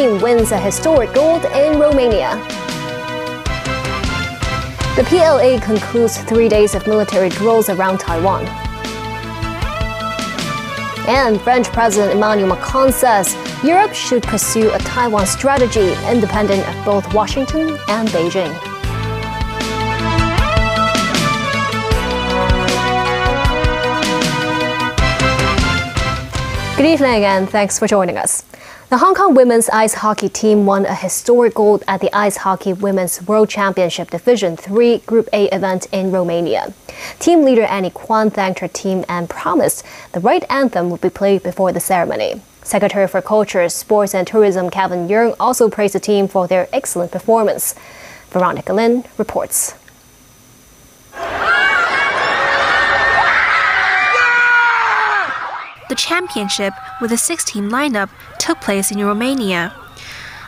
team wins a historic gold in Romania. The PLA concludes 3 days of military drills around Taiwan. And French President Emmanuel Macron says Europe should pursue a Taiwan strategy independent of both Washington and Beijing. Good evening and thanks for joining us. The Hong Kong women's ice hockey team won a historic gold at the Ice Hockey Women's World Championship Division 3 Group A event in Romania. Team leader Annie Kwan thanked her team and promised the right anthem would be played before the ceremony. Secretary for Culture, Sports and Tourism Kevin Yeung also praised the team for their excellent performance. Jacky Lin reports. The championship with a 6-team lineup took place in Romania.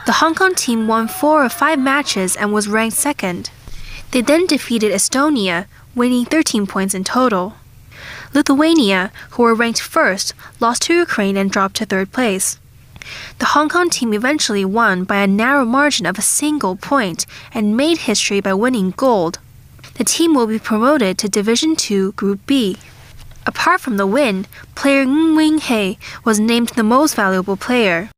The Hong Kong team won 4 of 5 matches and was ranked second. They then defeated Estonia, winning 13 points in total. Lithuania, who were ranked first, lost to Ukraine and dropped to third place. The Hong Kong team eventually won by a narrow margin of a single point and made history by winning gold. The team will be promoted to Division 2 Group B. Apart from the win, player Ng Wing Hei was named the most valuable player.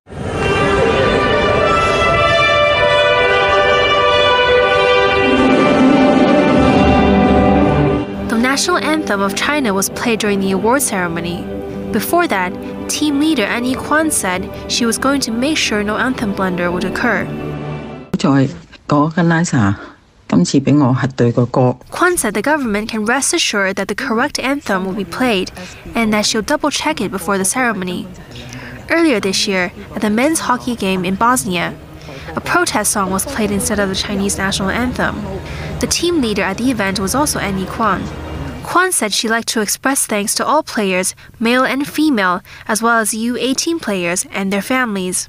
The national anthem of China was played during the award ceremony. Before that, team leader Annie Kwan said she was going to make sure no anthem blunder would occur. Kwan said the government can rest assured that the correct anthem will be played and that she'll double-check it before the ceremony. Earlier this year, at the men's hockey game in Bosnia, a protest song was played instead of the Chinese national anthem. The team leader at the event was also Annie Kwan. Kwan said she'd like to express thanks to all players, male and female, as well as U18 players and their families.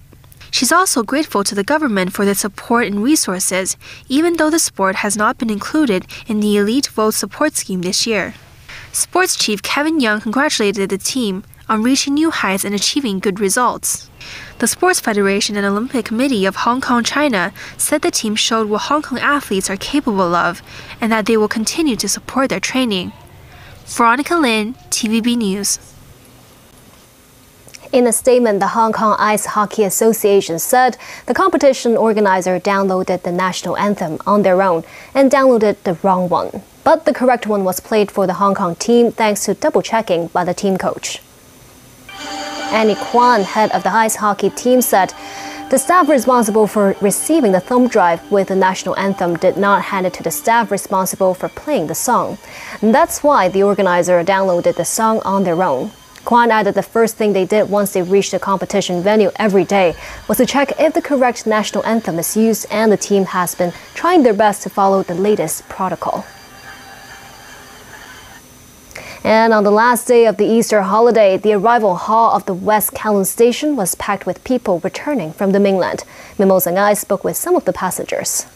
She's also grateful to the government for their support and resources, even though the sport has not been included in the Elite Vote Support Scheme this year. Sports Chief Kevin Yeung congratulated the team on reaching new heights and achieving good results. The Sports Federation and Olympic Committee of Hong Kong, China said the team showed what Hong Kong athletes are capable of and that they will continue to support their training. Jacky Lin, TVB News. In a statement, the Hong Kong Ice Hockey Association said the competition organizer downloaded the national anthem on their own and downloaded the wrong one. But the correct one was played for the Hong Kong team thanks to double-checking by the team coach. Annie Kwan, head of the ice hockey team, said the staff responsible for receiving the thumb drive with the national anthem did not hand it to the staff responsible for playing the song. And that's why the organizer downloaded the song on their own. Kwan added the first thing they did once they reached the competition venue every day was to check if the correct national anthem is used, and the team has been trying their best to follow the latest protocol. And on the last day of the Easter holiday, the arrival hall of the West Kowloon station was packed with people returning from the mainland. Mimosa Ngai spoke with some of the passengers.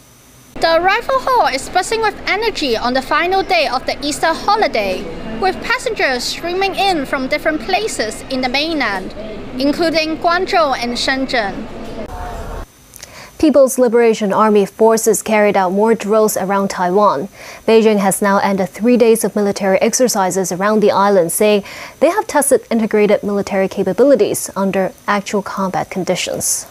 The arrival hall is buzzing with energy on the final day of the Easter holiday, with passengers streaming in from different places in the mainland, including Guangzhou and Shenzhen. People's Liberation Army forces carried out more drills around Taiwan. Beijing has now ended 3 days of military exercises around the island, saying they have tested integrated military capabilities under actual combat conditions.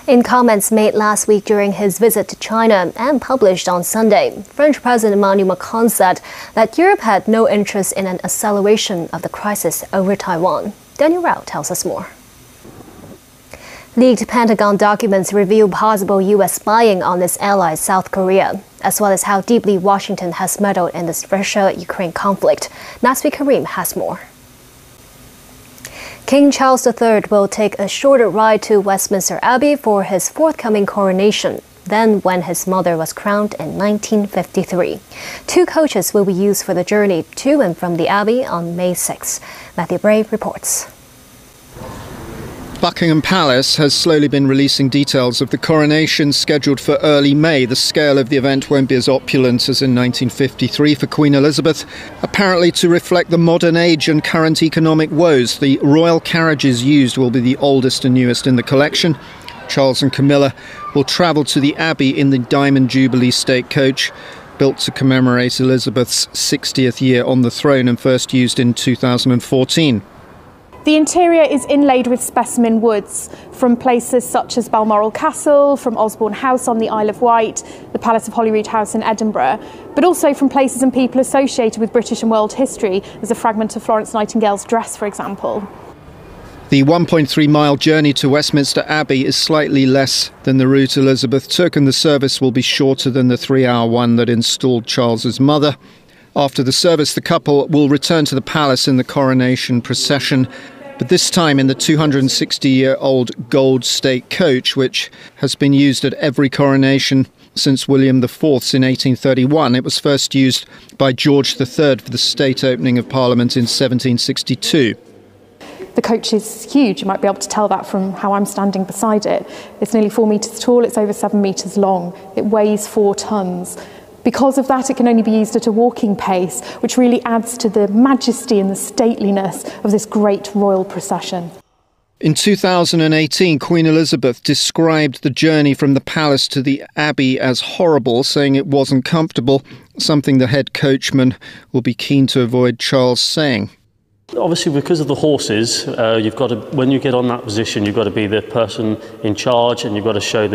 In comments made last week during his visit to China and published on Sunday, French President Emmanuel Macron said that Europe had no interest in an acceleration of the crisis over Taiwan. Daniel Rao tells us more. Leaked Pentagon documents reveal possible U.S. spying on its ally South Korea, as well as how deeply Washington has meddled in this Russia-Ukraine conflict. Nasri Karim has more. King Charles III will take a shorter ride to Westminster Abbey for his forthcoming coronation than when his mother was crowned in 1953. 2 coaches will be used for the journey to and from the Abbey on May 6. Matthew Bray reports. Buckingham Palace has slowly been releasing details of the coronation scheduled for early May. The scale of the event won't be as opulent as in 1953 for Queen Elizabeth, apparently to reflect the modern age and current economic woes. The royal carriages used will be the oldest and newest in the collection. Charles and Camilla will travel to the Abbey in the Diamond Jubilee State Coach, built to commemorate Elizabeth's 60th year on the throne and first used in 2014. The interior is inlaid with specimen woods from places such as Balmoral Castle, from Osborne House on the Isle of Wight, the Palace of Holyrood House in Edinburgh, but also from places and people associated with British and world history. There's a fragment of Florence Nightingale's dress, for example. The 1.3-mile journey to Westminster Abbey is slightly less than the route Elizabeth took, and the service will be shorter than the 3-hour one that installed Charles's mother. After the service, the couple will return to the palace in the coronation procession, but this time in the 260-year-old gold state coach, which has been used at every coronation since William IV's in 1831. It was first used by George III for the state opening of Parliament in 1762. The coach is huge. You might be able to tell that from how I'm standing beside it. It's nearly 4 metres tall, it's over 7 metres long. It weighs 4 tonnes. Because of that, it can only be used at a walking pace, which really adds to the majesty and the stateliness of this great royal procession. In 2018, Queen Elizabeth described the journey from the palace to the Abbey as horrible, saying it wasn't comfortable, something the head coachman will be keen to avoid Charles saying. Obviously, because of the horses, you've got to, when you get on that position, you've got to be the person in charge, and you've got to show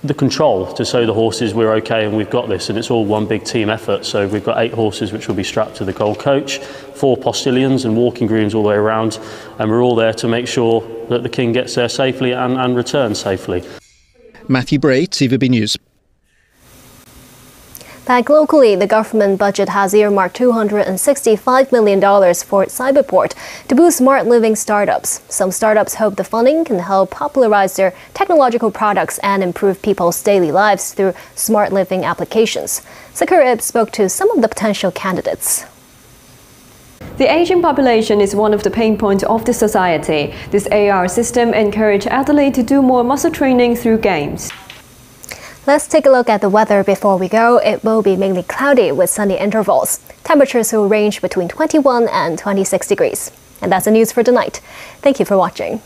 the control to show the horses we're okay and we've got this, and it's all one big team effort. So we've got 8 horses which will be strapped to the gold coach, 4 postilions and walking grooms all the way around, and we're all there to make sure that the King gets there safely and returns safely. Matthew Bray, TVB News. Back locally, the government budget has earmarked $265 million for Cyberport to boost smart living startups. Some startups hope the funding can help popularize their technological products and improve people's daily lives through smart living applications. Sakurib spoke to some of the potential candidates. The aging population is one of the pain points of the society. This AR system encourages athletes to do more muscle training through games. Let's take a look at the weather before we go. It will be mainly cloudy with sunny intervals. Temperatures will range between 21 and 26 degrees. And that's the news for tonight. Thank you for watching.